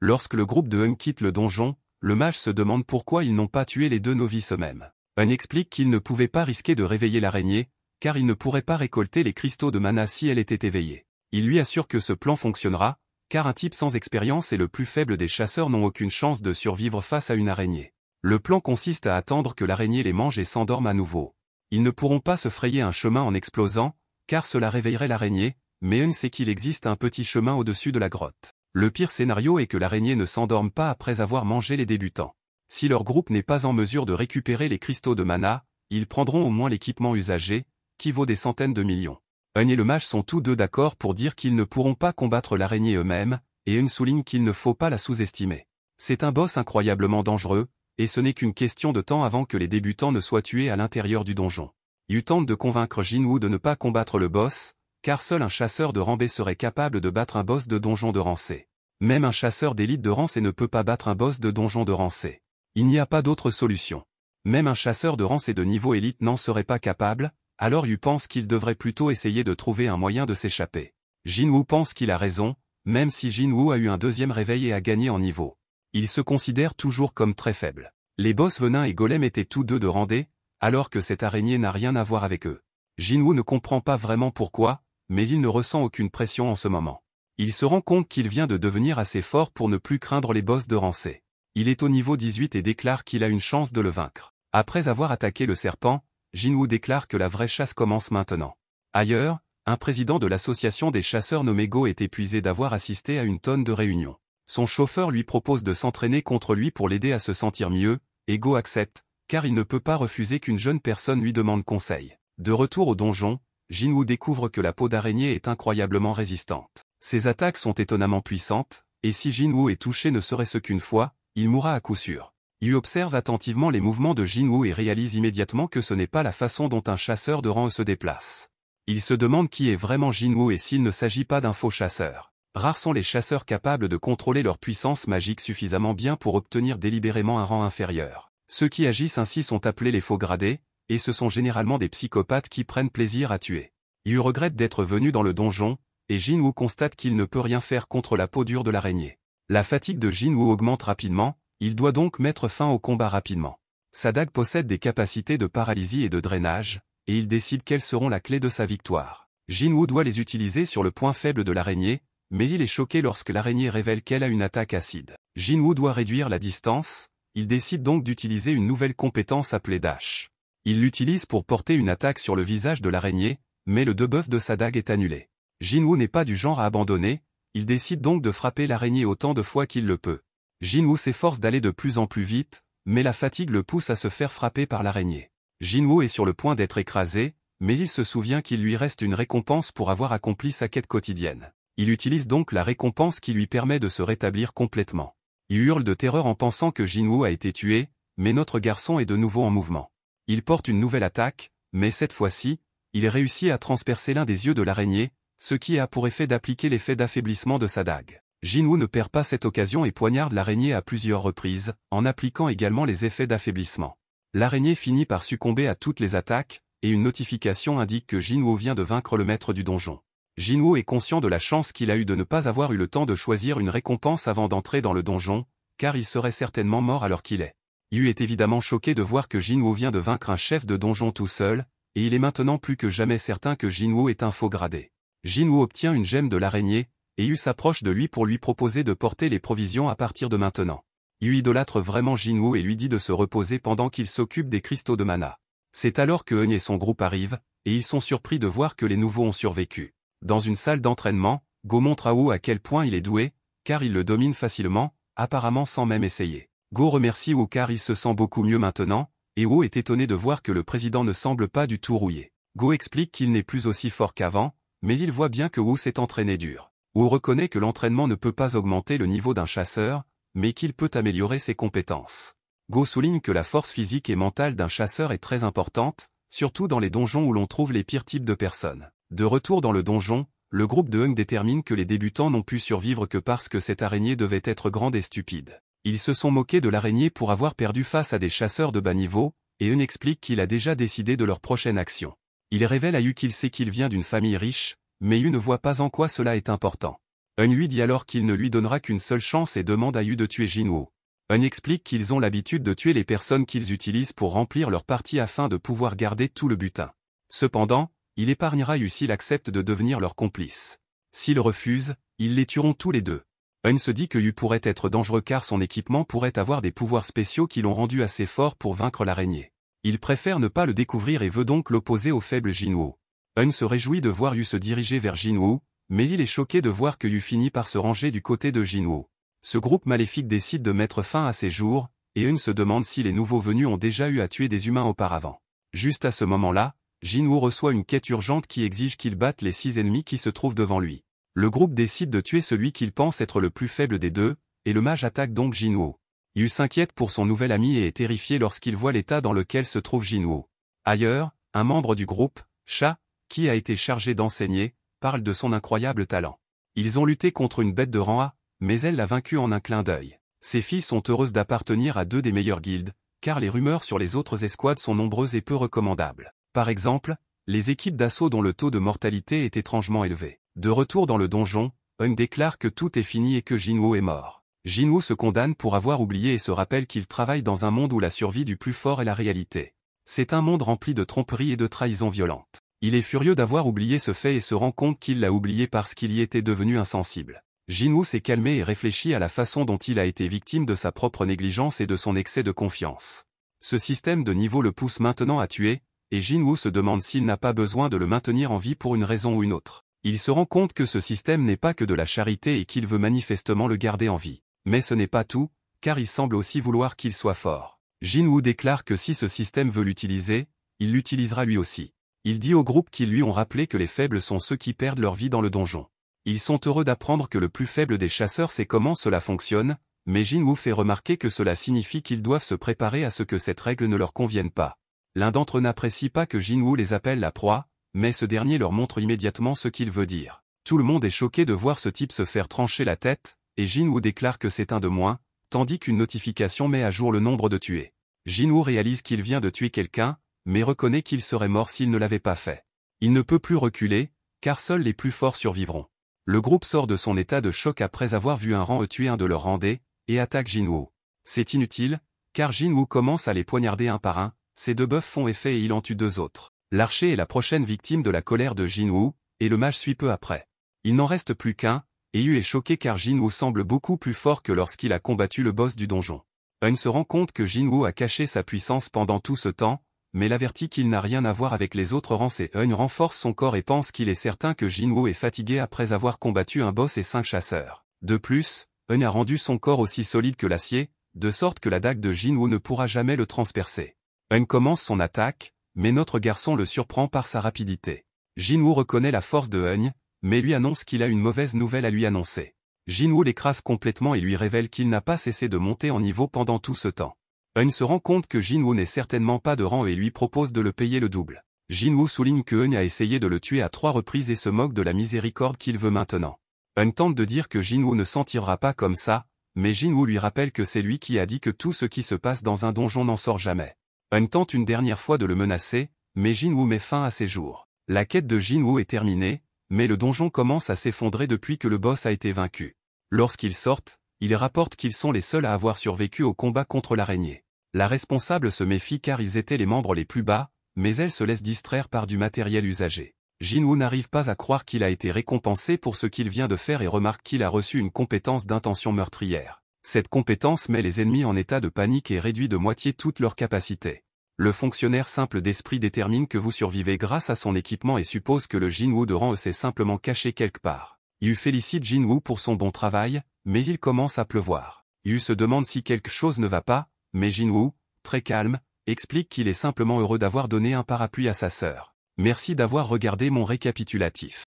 Lorsque le groupe de Hung quitte le donjon, le mage se demande pourquoi ils n'ont pas tué les deux novices eux-mêmes. Hung explique qu'ils ne pouvaient pas risquer de réveiller l'araignée, car ils ne pourraient pas récolter les cristaux de mana si elle était éveillée. Il lui assure que ce plan fonctionnera, car un type sans expérience et le plus faible des chasseurs n'ont aucune chance de survivre face à une araignée. Le plan consiste à attendre que l'araignée les mange et s'endorme à nouveau. Ils ne pourront pas se frayer un chemin en explosant, car cela réveillerait l'araignée, mais Hung sait qu'il existe un petit chemin au-dessus de la grotte. Le pire scénario est que l'araignée ne s'endorme pas après avoir mangé les débutants. Si leur groupe n'est pas en mesure de récupérer les cristaux de mana, ils prendront au moins l'équipement usagé, qui vaut des centaines de millions. Hung et le mage sont tous deux d'accord pour dire qu'ils ne pourront pas combattre l'araignée eux-mêmes, et Hung souligne qu'il ne faut pas la sous-estimer. C'est un boss incroyablement dangereux, et ce n'est qu'une question de temps avant que les débutants ne soient tués à l'intérieur du donjon. Yu tente de convaincre Jinwoo de ne pas combattre le boss, car seul un chasseur de rang B serait capable de battre un boss de donjon de rang C. Même un chasseur d'élite de rang C ne peut pas battre un boss de donjon de rang C. Il n'y a pas d'autre solution. Même un chasseur de rang C de niveau élite n'en serait pas capable, alors Yu pense qu'il devrait plutôt essayer de trouver un moyen de s'échapper. Jinwoo pense qu'il a raison, même si Jinwoo a eu un deuxième réveil et a gagné en niveau. Il se considère toujours comme très faible. Les boss venin et golem étaient tous deux de rang D, alors que cette araignée n'a rien à voir avec eux. Jinwoo ne comprend pas vraiment pourquoi, mais il ne ressent aucune pression en ce moment. Il se rend compte qu'il vient de devenir assez fort pour ne plus craindre les boss de rang C. Il est au niveau 18 et déclare qu'il a une chance de le vaincre. Après avoir attaqué le serpent, Jinwoo déclare que la vraie chasse commence maintenant. Ailleurs, un président de l'association des chasseurs nommé Go est épuisé d'avoir assisté à une tonne de réunions. Son chauffeur lui propose de s'entraîner contre lui pour l'aider à se sentir mieux, et Go accepte, car il ne peut pas refuser qu'une jeune personne lui demande conseil. De retour au donjon, Jinwoo découvre que la peau d'araignée est incroyablement résistante. Ses attaques sont étonnamment puissantes, et si Jinwoo est touché ne serait-ce qu'une fois, il mourra à coup sûr. Yu observe attentivement les mouvements de Jinwoo et réalise immédiatement que ce n'est pas la façon dont un chasseur de rang E se déplace. Il se demande qui est vraiment Jinwoo et s'il ne s'agit pas d'un faux chasseur. Rares sont les chasseurs capables de contrôler leur puissance magique suffisamment bien pour obtenir délibérément un rang inférieur. Ceux qui agissent ainsi sont appelés les faux gradés, et ce sont généralement des psychopathes qui prennent plaisir à tuer. Yu regrette d'être venu dans le donjon, et Jinwoo constate qu'il ne peut rien faire contre la peau dure de l'araignée. La fatigue de Jinwoo augmente rapidement, il doit donc mettre fin au combat rapidement. Sa dague possède des capacités de paralysie et de drainage, et il décide quelles seront la clé de sa victoire. Jinwoo doit les utiliser sur le point faible de l'araignée, mais il est choqué lorsque l'araignée révèle qu'elle a une attaque acide. Jinwoo doit réduire la distance, il décide donc d'utiliser une nouvelle compétence appelée Dash. Il l'utilise pour porter une attaque sur le visage de l'araignée, mais le debuff de sa dague est annulé. Jinwoo n'est pas du genre à abandonner, il décide donc de frapper l'araignée autant de fois qu'il le peut. Jinwoo s'efforce d'aller de plus en plus vite, mais la fatigue le pousse à se faire frapper par l'araignée. Jinwoo est sur le point d'être écrasé, mais il se souvient qu'il lui reste une récompense pour avoir accompli sa quête quotidienne. Il utilise donc la récompense qui lui permet de se rétablir complètement. Il hurle de terreur en pensant que Jinwoo a été tué, mais notre garçon est de nouveau en mouvement. Il porte une nouvelle attaque, mais cette fois-ci, il réussit à transpercer l'un des yeux de l'araignée, ce qui a pour effet d'appliquer l'effet d'affaiblissement de sa dague. Jinwoo ne perd pas cette occasion et poignarde l'araignée à plusieurs reprises, en appliquant également les effets d'affaiblissement. L'araignée finit par succomber à toutes les attaques, et une notification indique que Jinwoo vient de vaincre le maître du donjon. Jinwoo est conscient de la chance qu'il a eue de ne pas avoir eu le temps de choisir une récompense avant d'entrer dans le donjon, car il serait certainement mort alors qu'il est. Yu est évidemment choqué de voir que Jinwoo vient de vaincre un chef de donjon tout seul, et il est maintenant plus que jamais certain que Jinwoo est un faux gradé. Jinwoo obtient une gemme de l'araignée, et Yu s'approche de lui pour lui proposer de porter les provisions à partir de maintenant. Yu idolâtre vraiment Jinwoo et lui dit de se reposer pendant qu'il s'occupe des cristaux de mana. C'est alors que Hung et son groupe arrivent, et ils sont surpris de voir que les nouveaux ont survécu. Dans une salle d'entraînement, Go montre à Wu à quel point il est doué, car il le domine facilement, apparemment sans même essayer. Go remercie Wu car il se sent beaucoup mieux maintenant, et Wu est étonné de voir que le président ne semble pas du tout rouillé. Go explique qu'il n'est plus aussi fort qu'avant, mais il voit bien que Wu s'est entraîné dur. Wu reconnaît que l'entraînement ne peut pas augmenter le niveau d'un chasseur, mais qu'il peut améliorer ses compétences. Go souligne que la force physique et mentale d'un chasseur est très importante, surtout dans les donjons où l'on trouve les pires types de personnes. De retour dans le donjon, le groupe de Hung détermine que les débutants n'ont pu survivre que parce que cette araignée devait être grande et stupide. Ils se sont moqués de l'araignée pour avoir perdu face à des chasseurs de bas niveau, et Hung explique qu'il a déjà décidé de leur prochaine action. Il révèle à Yu qu'il sait qu'il vient d'une famille riche, mais Yu ne voit pas en quoi cela est important. Eun lui dit alors qu'il ne lui donnera qu'une seule chance et demande à Yu de tuer Jinwoo. Eun explique qu'ils ont l'habitude de tuer les personnes qu'ils utilisent pour remplir leur partie afin de pouvoir garder tout le butin. Cependant, il épargnera Yu s'il accepte de devenir leur complice. S'il refuse, ils les tueront tous les deux. Eun se dit que Yu pourrait être dangereux car son équipement pourrait avoir des pouvoirs spéciaux qui l'ont rendu assez fort pour vaincre l'araignée. Il préfère ne pas le découvrir et veut donc l'opposer au faible Jinwoo. Eun se réjouit de voir Yu se diriger vers Jinwoo, mais il est choqué de voir que Yu finit par se ranger du côté de Jinwoo. Ce groupe maléfique décide de mettre fin à ses jours, et Eun se demande si les nouveaux venus ont déjà eu à tuer des humains auparavant. Juste à ce moment-là, Jinwoo reçoit une quête urgente qui exige qu'il batte les 6 ennemis qui se trouvent devant lui. Le groupe décide de tuer celui qu'il pense être le plus faible des deux, et le mage attaque donc Jinwoo. Yu s'inquiète pour son nouvel ami et est terrifié lorsqu'il voit l'état dans lequel se trouve Jinwoo. Ailleurs, un membre du groupe, Cha, qui a été chargé d'enseigner, parle de son incroyable talent. Ils ont lutté contre une bête de rang A, mais elle l'a vaincu en un clin d'œil. Ses filles sont heureuses d'appartenir à 2 des meilleures guildes, car les rumeurs sur les autres escouades sont nombreuses et peu recommandables. Par exemple, les équipes d'assaut dont le taux de mortalité est étrangement élevé. De retour dans le donjon, Eun déclare que tout est fini et que Jinwoo est mort. Jinwoo se condamne pour avoir oublié et se rappelle qu'il travaille dans un monde où la survie du plus fort est la réalité. C'est un monde rempli de tromperies et de trahisons violentes. Il est furieux d'avoir oublié ce fait et se rend compte qu'il l'a oublié parce qu'il y était devenu insensible. Jinwoo s'est calmé et réfléchit à la façon dont il a été victime de sa propre négligence et de son excès de confiance. Ce système de niveau le pousse maintenant à tuer, et Jinwoo se demande s'il n'a pas besoin de le maintenir en vie pour une raison ou une autre. Il se rend compte que ce système n'est pas que de la charité et qu'il veut manifestement le garder en vie. Mais ce n'est pas tout, car il semble aussi vouloir qu'il soit fort. Jinwoo déclare que si ce système veut l'utiliser, il l'utilisera lui aussi. Il dit au groupe qu'ils lui ont rappelé que les faibles sont ceux qui perdent leur vie dans le donjon. Ils sont heureux d'apprendre que le plus faible des chasseurs sait comment cela fonctionne, mais Jinwoo fait remarquer que cela signifie qu'ils doivent se préparer à ce que cette règle ne leur convienne pas. L'un d'entre eux n'apprécie pas que Jinwoo les appelle la proie, mais ce dernier leur montre immédiatement ce qu'il veut dire. Tout le monde est choqué de voir ce type se faire trancher la tête, et Jinwoo déclare que c'est un de moins, tandis qu'une notification met à jour le nombre de tués. Jinwoo réalise qu'il vient de tuer quelqu'un, mais reconnaît qu'il serait mort s'il ne l'avait pas fait. Il ne peut plus reculer, car seuls les plus forts survivront. Le groupe sort de son état de choc après avoir vu un rang E tuer un de leurs randés, et attaque Jinwoo. C'est inutile, car Jinwoo commence à les poignarder un par un, ses 2 buffs font effet et il en tue 2 autres. L'archer est la prochaine victime de la colère de Jinwoo, et le mage suit peu après. Il n'en reste plus qu'un, et Yu est choqué car Jinwoo semble beaucoup plus fort que lorsqu'il a combattu le boss du donjon. Eun se rend compte que Jinwoo a caché sa puissance pendant tout ce temps, mais l'avertit qu'il n'a rien à voir avec les autres rangs et Eun renforce son corps et pense qu'il est certain que Jinwoo est fatigué après avoir combattu un boss et 5 chasseurs. De plus, Eun a rendu son corps aussi solide que l'acier, de sorte que la dague de Jinwoo ne pourra jamais le transpercer. Eun commence son attaque, mais notre garçon le surprend par sa rapidité. Jinwoo reconnaît la force de Eun, mais lui annonce qu'il a une mauvaise nouvelle à lui annoncer. Jinwoo l'écrase complètement et lui révèle qu'il n'a pas cessé de monter en niveau pendant tout ce temps. Eun se rend compte que Jinwoo n'est certainement pas de rang et lui propose de le payer le double. Jinwoo souligne que Eun a essayé de le tuer à 3 reprises et se moque de la miséricorde qu'il veut maintenant. Eun tente de dire que Jinwoo ne s'en tirera pas comme ça, mais Jinwoo lui rappelle que c'est lui qui a dit que tout ce qui se passe dans un donjon n'en sort jamais. Eun tente une dernière fois de le menacer, mais Jinwoo met fin à ses jours. La quête de Jinwoo est terminée, mais le donjon commence à s'effondrer depuis que le boss a été vaincu. Lorsqu'ils sortent, ils rapportent qu'ils sont les seuls à avoir survécu au combat contre l'araignée. La responsable se méfie car ils étaient les membres les plus bas, mais elle se laisse distraire par du matériel usagé. Jinwoo n'arrive pas à croire qu'il a été récompensé pour ce qu'il vient de faire et remarque qu'il a reçu une compétence d'intention meurtrière. Cette compétence met les ennemis en état de panique et réduit de moitié toute leur capacité. Le fonctionnaire simple d'esprit détermine que vous survivez grâce à son équipement et suppose que le Jinwoo de rang E s'est simplement caché quelque part. Yu félicite Jinwoo pour son bon travail, mais il commence à pleuvoir. Yu se demande si quelque chose ne va pas, mais Jinwoo, très calme, explique qu'il est simplement heureux d'avoir donné un parapluie à sa sœur. Merci d'avoir regardé mon récapitulatif.